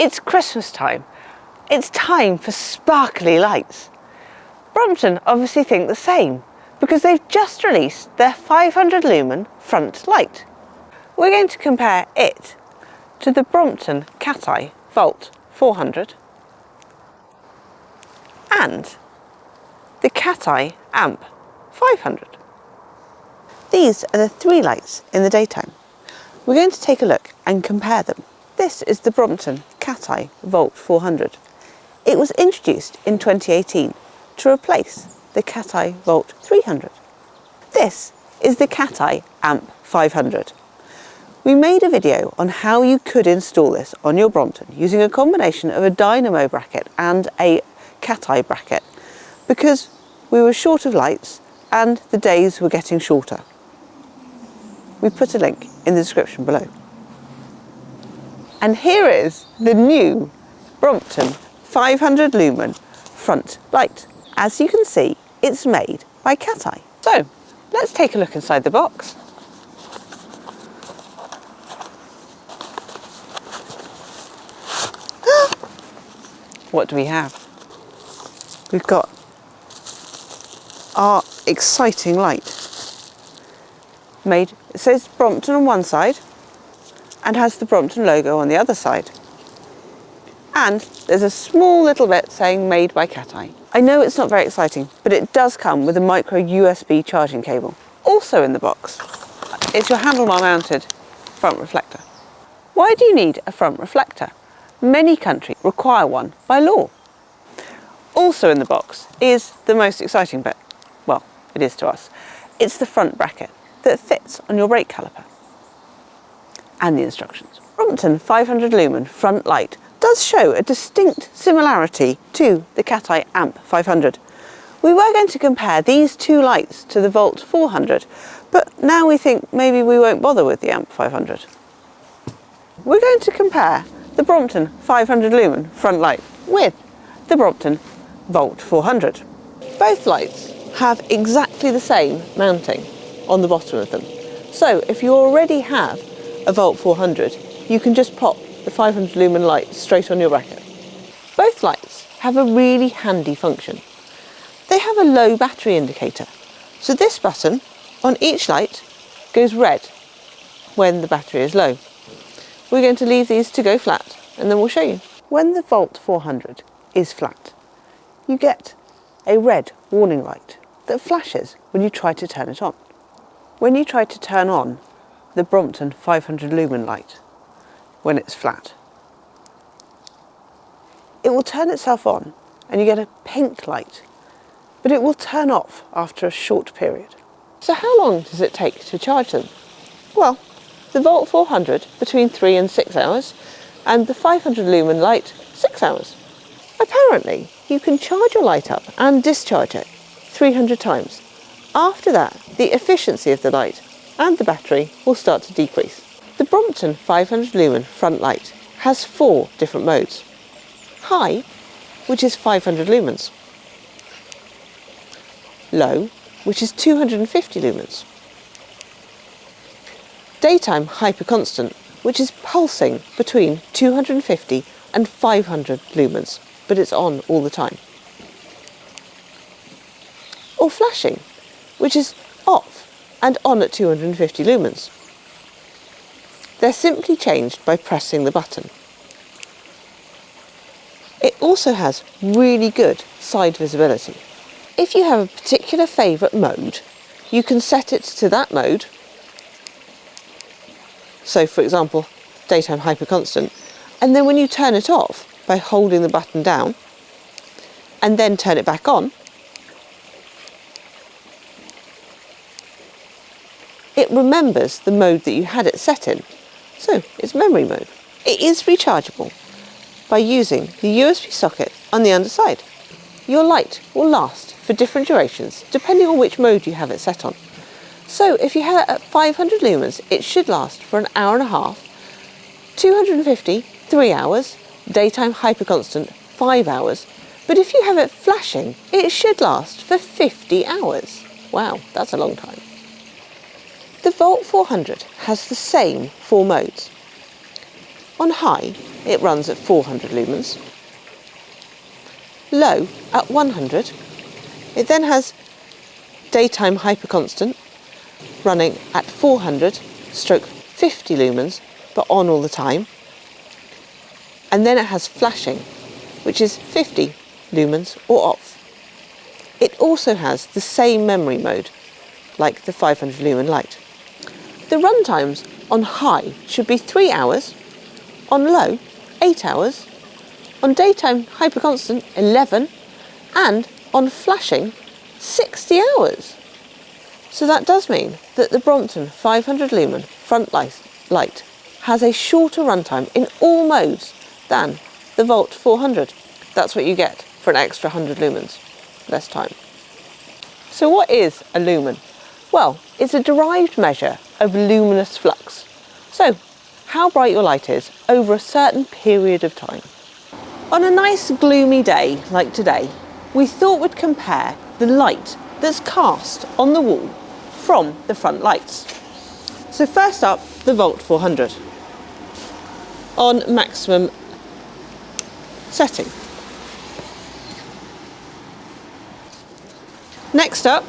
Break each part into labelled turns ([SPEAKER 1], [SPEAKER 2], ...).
[SPEAKER 1] It's Christmas time. It's time for sparkly lights. Brompton obviously think the same because they've just released their 500 lumen front light. We're going to compare it to the Brompton CatEye Volt 400 and the CatEye AMPP500. These are the three lights in the daytime. We're going to take a look and compare them. This is the Brompton CatEye Volt 400. It was introduced in 2018 to replace the CatEye Volt 300. This is the CatEye AMPP500. We made a video on how you could install this on your Brompton using a combination of a dynamo bracket and a CatEye bracket because we were short of lights and the days were getting shorter. We put a link in the description below. And here is the new Brompton 500 lumen front light. As you can see, it's made by CatEye. So let's take a look inside the box. What do we have? We've got our exciting light. It says Brompton on one side and has the Brompton logo on the other side. And there's a small little bit saying made by CatEye. I know it's not very exciting, but it does come with a micro USB charging cable. Also in the box, it's your handlebar mounted front reflector. Why do you need a front reflector? Many countries require one by law. Also in the box is the most exciting bit. Well, it is to us. It's the front bracket that fits on your brake caliper. And the instructions. Brompton 500 lumen front light does show a distinct similarity to the CatEye AMPP500. We were going to compare these two lights to the Volt 400, but now we think maybe we won't bother with the AMPP500. We're going to compare the Brompton 500 lumen front light with the Brompton Volt 400. Both lights have exactly the same mounting on the bottom of them. So if you already have a Volt 400, you can just pop the 500 lumen light straight on your bracket. Both lights have a really handy function. They have a low battery indicator. So this button on each light goes red when the battery is low. We're going to leave these to go flat and then we'll show you. When the Volt 400 is flat, you get a red warning light that flashes when you try to turn it on. When you try to turn on the Brompton 500 lumen light when it's flat, it will turn itself on and you get a pink light, but it will turn off after a short period. So how long does it take to charge them? Well, the Volt 400 between 3 and 6 hours, and the 500 lumen light 6 hours. Apparently, you can charge your light up and discharge it 300 times. After that, the efficiency of the light and the battery will start to decrease. The Brompton 500 lumen front light has 4 different modes. High, which is 500 lumens. Low, which is 250 lumens. Daytime hyper constant, which is pulsing between 250 and 500 lumens, but it's on all the time. Or flashing, which is off and on at 250 lumens. They're simply changed by pressing the button. It also has really good side visibility. If you have a particular favourite mode, you can set it to that mode. So for example, daytime hyper constant, and then when you turn it off by holding the button down and then turn it back on, it remembers the mode that you had it set in. So it's memory mode. It is rechargeable by using the USB socket on the underside. Your light will last for different durations depending on which mode you have it set on. So if you have it at 500 lumens, it should last for an hour and a half, 250, 3 hours, daytime hyper constant, 5 hours. But if you have it flashing, it should last for 50 hours. Wow, that's a long time. The Volt 400 has the same 4 modes. On high, it runs at 400 lumens. Low at 100. It then has daytime hyperconstant running at 400/50 lumens, but on all the time. And then it has flashing, which is 50 lumens or off. It also has the same memory mode, like the 500 lumen light. The run times on high should be 3 hours, on low 8 hours, on daytime hyperconstant 11, and on flashing 60 hours. So that does mean that the Brompton 500 lumen front light has a shorter runtime in all modes than the Volt 400. That's what you get for an extra 100 lumens, less time. So what is a lumen? Well, it's a derived measure of luminous flux. So, how bright your light is over a certain period of time. On a nice gloomy day like today, we thought we'd compare the light that's cast on the wall from the front lights. So first up, the Volt 400 on maximum setting. Next up,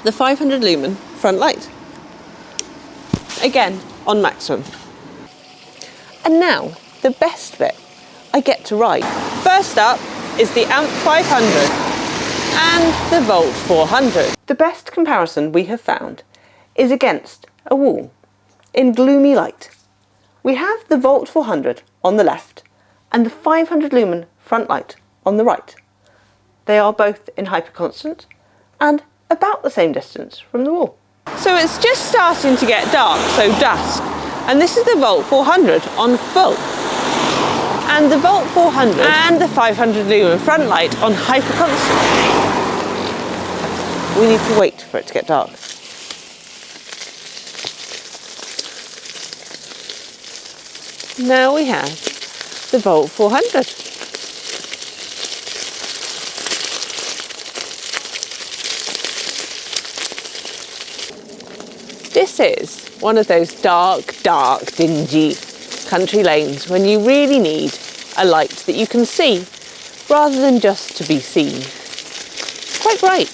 [SPEAKER 1] the 500 lumen front light, again on maximum. And now the best bit, I get to ride. First up is the AMP500 and the Volt 400. The best comparison we have found is against a wall in gloomy light. We have the Volt 400 on the left and the 500 lumen front light on the right. They are both in hyperconstant and about the same distance from the wall. So it's just starting to get dark, so dusk, and this is the Volt 400 on full. And the Volt 400 and the 500 lumen front light on hyperconstant. We need to wait for it to get dark. Now we have the Volt 400. This is one of those dark, dingy country lanes when you really need a light that you can see rather than just to be seen. It's quite bright.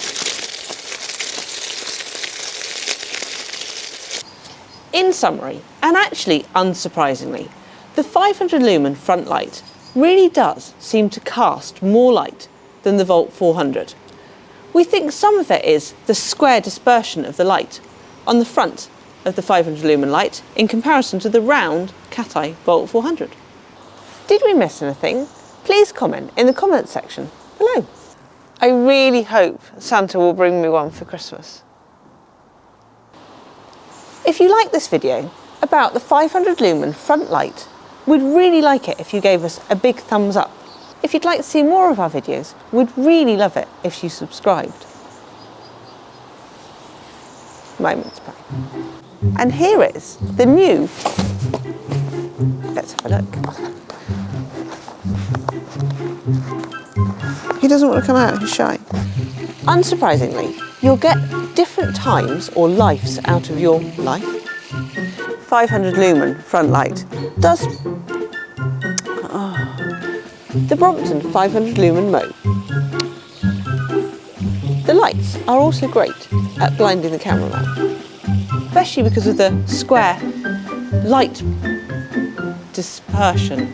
[SPEAKER 1] In summary, and actually unsurprisingly, the 500 lumen front light really does seem to cast more light than the Volt 400. We think some of it is the square dispersion of the light on the front of the 500 lumen light in comparison to the round CatEye Volt 400. Did we miss anything? Please comment in the comments section below. I really hope Santa will bring me one for Christmas. If you like this video about the 500 lumen front light, we'd really like it if you gave us a big thumbs up. If you'd like to see more of our videos, we'd really love it if you subscribed. Moments back. And here is the new, let's have a look. He doesn't want to come out, he's shy. Unsurprisingly, you'll get different times or lives out of your life. 500 lumen front light does the Brompton 500 lumen mode. The lights are also great at blinding the cameraman, especially because of the square light dispersion